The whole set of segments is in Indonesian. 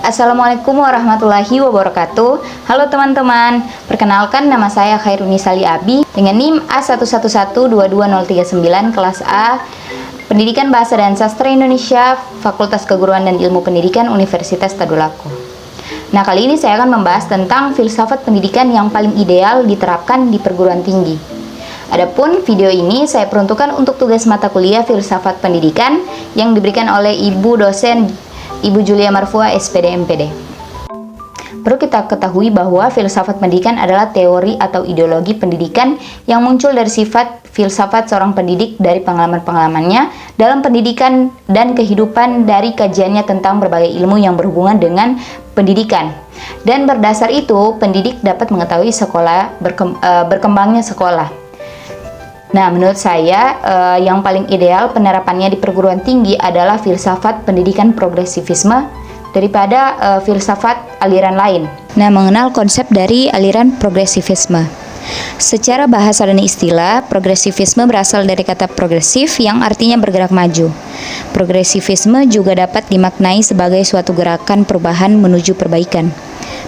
Assalamualaikum warahmatullahi wabarakatuh. Halo teman-teman, perkenalkan nama saya Khairuni Sali Abi dengan NIM A11122039 kelas A Pendidikan Bahasa dan Sastra Indonesia Fakultas Keguruan dan Ilmu Pendidikan Universitas Tadulako. Nah, kali ini saya akan membahas tentang filsafat pendidikan yang paling ideal diterapkan di perguruan tinggi. Adapun video ini saya peruntukkan untuk tugas mata kuliah filsafat pendidikan yang diberikan oleh Ibu dosen Ibu Julia Marfua SPD MPD. Perlu kita ketahui bahwa filsafat pendidikan adalah teori atau ideologi pendidikan yang muncul dari sifat filsafat seorang pendidik dari pengalaman-pengalamannya dalam pendidikan dan kehidupan dari kajiannya tentang berbagai ilmu yang berhubungan dengan pendidikan. Dan berdasar itu, pendidik dapat mengetahui berkembangnya sekolah. Nah, menurut saya yang paling ideal penerapannya di perguruan tinggi adalah filsafat pendidikan progresivisme daripada filsafat aliran lain. Nah, mengenal konsep dari aliran progresivisme. Secara bahasa dan istilah, progresivisme berasal dari kata progresif yang artinya bergerak maju. Progresivisme juga dapat dimaknai sebagai suatu gerakan perubahan menuju perbaikan.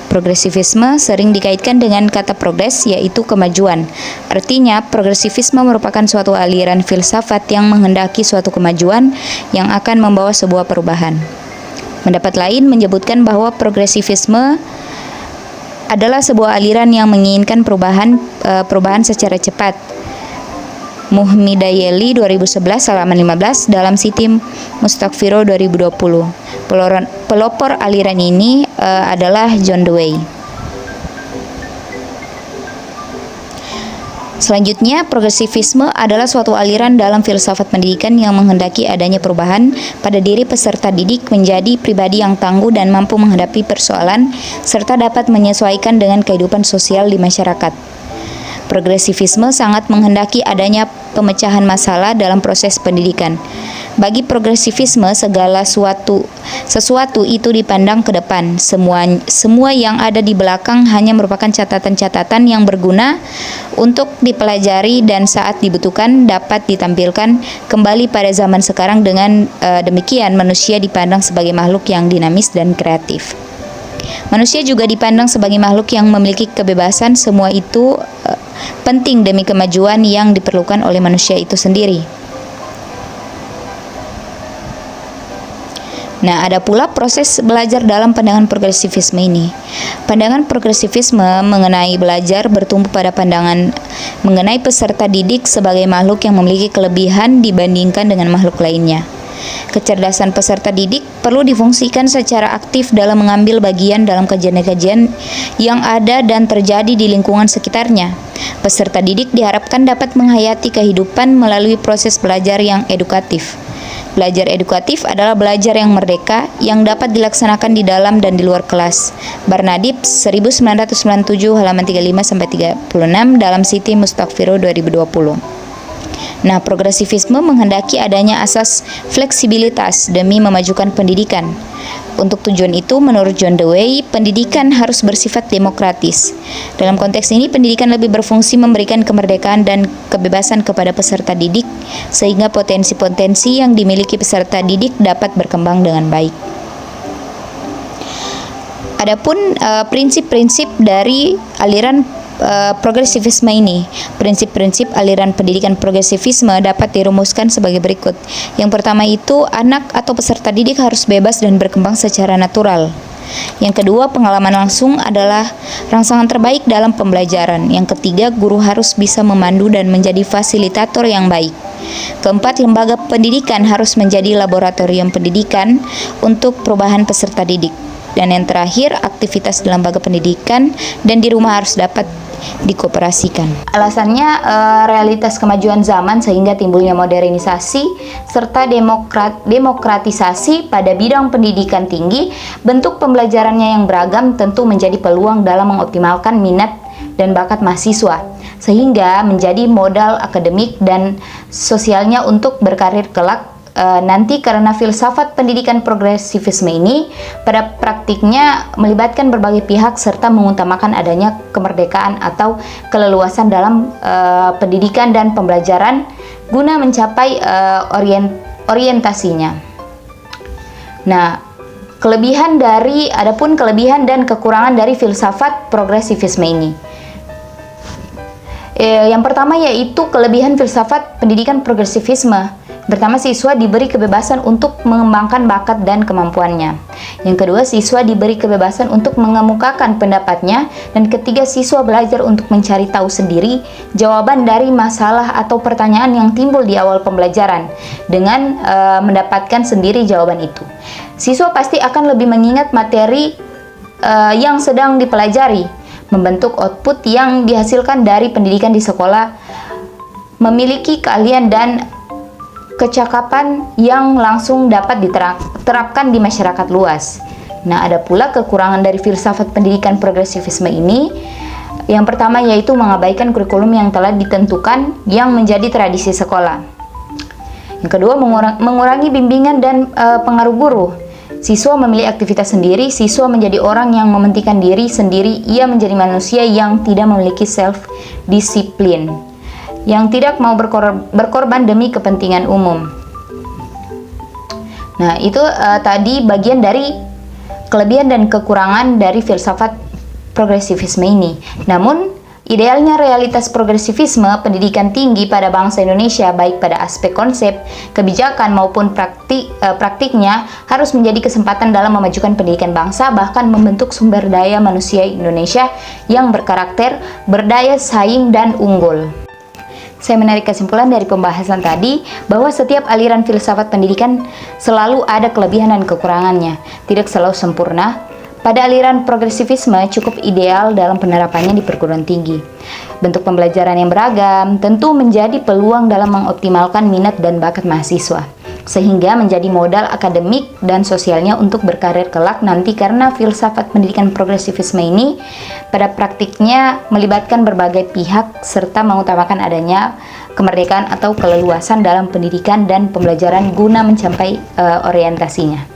Progresivisme sering dikaitkan dengan kata progres, yaitu kemajuan. Artinya, progresivisme merupakan suatu aliran filsafat yang menghendaki suatu kemajuan yang akan membawa sebuah perubahan. Pendapat lain menyebutkan bahwa progresivisme adalah sebuah aliran yang menginginkan perubahan secara cepat. Muhmidayeli 2011 halaman 15 dalam Siti Mustakfiro 2020. Pelopor aliran ini adalah John Dewey. Selanjutnya, progresivisme adalah suatu aliran dalam filsafat pendidikan yang menghendaki adanya perubahan pada diri peserta didik menjadi pribadi yang tangguh dan mampu menghadapi persoalan serta dapat menyesuaikan dengan kehidupan sosial di masyarakat. Progresivisme sangat menghendaki adanya pemecahan masalah dalam proses pendidikan. Bagi progresivisme, segala sesuatu itu dipandang ke depan. Semua yang ada di belakang hanya merupakan catatan-catatan yang berguna untuk dipelajari dan saat dibutuhkan dapat ditampilkan kembali pada zaman sekarang. Dengan demikian, manusia dipandang sebagai makhluk yang dinamis dan kreatif. Manusia juga dipandang sebagai makhluk yang memiliki kebebasan. Semua itu penting demi kemajuan yang diperlukan oleh manusia itu sendiri. Nah, ada pula proses belajar dalam pandangan progresivisme ini. Pandangan progresivisme mengenai belajar bertumpu pada pandangan mengenai peserta didik sebagai makhluk yang memiliki kelebihan dibandingkan dengan makhluk lainnya. Kecerdasan peserta didik perlu difungsikan secara aktif dalam mengambil bagian dalam kajian-kajian yang ada dan terjadi di lingkungan sekitarnya. Peserta didik diharapkan dapat menghayati kehidupan melalui proses belajar yang edukatif. Belajar edukatif adalah belajar yang merdeka yang dapat dilaksanakan di dalam dan di luar kelas. Barnadib 1997 halaman 35-36 dalam Siti Mustakfiro 2020. Nah, progresivisme menghendaki adanya asas fleksibilitas demi memajukan pendidikan. Untuk tujuan itu, menurut John Dewey, pendidikan harus bersifat demokratis. Dalam konteks ini, pendidikan lebih berfungsi memberikan kemerdekaan dan kebebasan kepada peserta didik, sehingga potensi-potensi yang dimiliki peserta didik dapat berkembang dengan baik. Adapun prinsip-prinsip dari aliran progresivisme ini. Prinsip-prinsip aliran pendidikan progresivisme dapat dirumuskan sebagai berikut. Yang pertama itu, anak atau peserta didik harus bebas dan berkembang secara natural. Yang kedua, pengalaman langsung adalah rangsangan terbaik dalam pembelajaran. Yang ketiga, guru harus bisa memandu dan menjadi fasilitator yang baik. Keempat, lembaga pendidikan harus menjadi laboratorium pendidikan untuk perubahan peserta didik. Dan yang terakhir, aktivitas di lembaga pendidikan dan di rumah harus dapat dikoperasikan. Alasannya realitas kemajuan zaman sehingga timbulnya modernisasi serta demokratisasi pada bidang pendidikan tinggi. Bentuk pembelajarannya yang beragam tentu menjadi peluang dalam mengoptimalkan minat dan bakat mahasiswa, sehingga menjadi modal akademik dan sosialnya untuk berkarir kelak nanti. Karena filsafat pendidikan progresivisme ini pada praktiknya melibatkan berbagai pihak serta mengutamakan adanya kemerdekaan atau keleluasan dalam pendidikan dan pembelajaran guna mencapai orientasinya. Nah, Adapun kelebihan dan kekurangan dari filsafat progresivisme ini. Yang pertama yaitu kelebihan filsafat pendidikan progresivisme. Pertama, siswa diberi kebebasan untuk mengembangkan bakat dan kemampuannya. Yang kedua, siswa diberi kebebasan untuk mengemukakan pendapatnya. Dan ketiga, siswa belajar untuk mencari tahu sendiri jawaban dari masalah atau pertanyaan yang timbul di awal pembelajaran dengan mendapatkan sendiri jawaban itu. Siswa pasti akan lebih mengingat materi yang sedang dipelajari, membentuk output yang dihasilkan dari pendidikan di sekolah, memiliki keahlian dan kecakapan yang langsung dapat diterapkan di masyarakat luas. Nah, ada pula kekurangan dari filsafat pendidikan progresivisme ini. Yang pertama yaitu mengabaikan kurikulum yang telah ditentukan yang menjadi tradisi sekolah. Yang kedua, mengurangi bimbingan dan pengaruh guru. Siswa memilih aktivitas sendiri, siswa menjadi orang yang mementingkan diri sendiri, ia menjadi manusia yang tidak memiliki self-disiplin, yang tidak mau berkorban demi kepentingan umum. Nah, itu tadi bagian dari kelebihan dan kekurangan dari filsafat progresivisme ini. Namun, idealnya realitas progresivisme pendidikan tinggi pada bangsa Indonesia, baik pada aspek konsep, kebijakan maupun praktiknya, harus menjadi kesempatan dalam memajukan pendidikan bangsa, bahkan membentuk sumber daya manusia Indonesia yang berkarakter, berdaya saing, dan unggul. Saya menarik kesimpulan dari pembahasan tadi bahwa setiap aliran filsafat pendidikan selalu ada kelebihan dan kekurangannya, tidak selalu sempurna. Pada aliran progresivisme cukup ideal dalam penerapannya di perguruan tinggi. Bentuk pembelajaran yang beragam tentu menjadi peluang dalam mengoptimalkan minat dan bakat mahasiswa, sehingga menjadi modal akademik dan sosialnya untuk berkarir kelak nanti, karena filsafat pendidikan progresivisme ini pada praktiknya melibatkan berbagai pihak serta mengutamakan adanya kemerdekaan atau keleluasan dalam pendidikan dan pembelajaran guna mencapai orientasinya.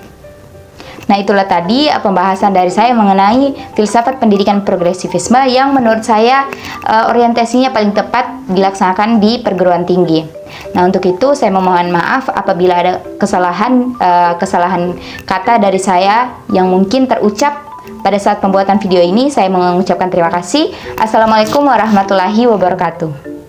Nah, itulah tadi pembahasan dari saya mengenai filsafat pendidikan progresivisme yang menurut saya orientasinya paling tepat dilaksanakan di perguruan tinggi. Nah, untuk itu saya memohon maaf apabila ada kesalahan kata dari saya yang mungkin terucap pada saat pembuatan video ini. Saya mengucapkan terima kasih. Assalamualaikum warahmatullahi wabarakatuh.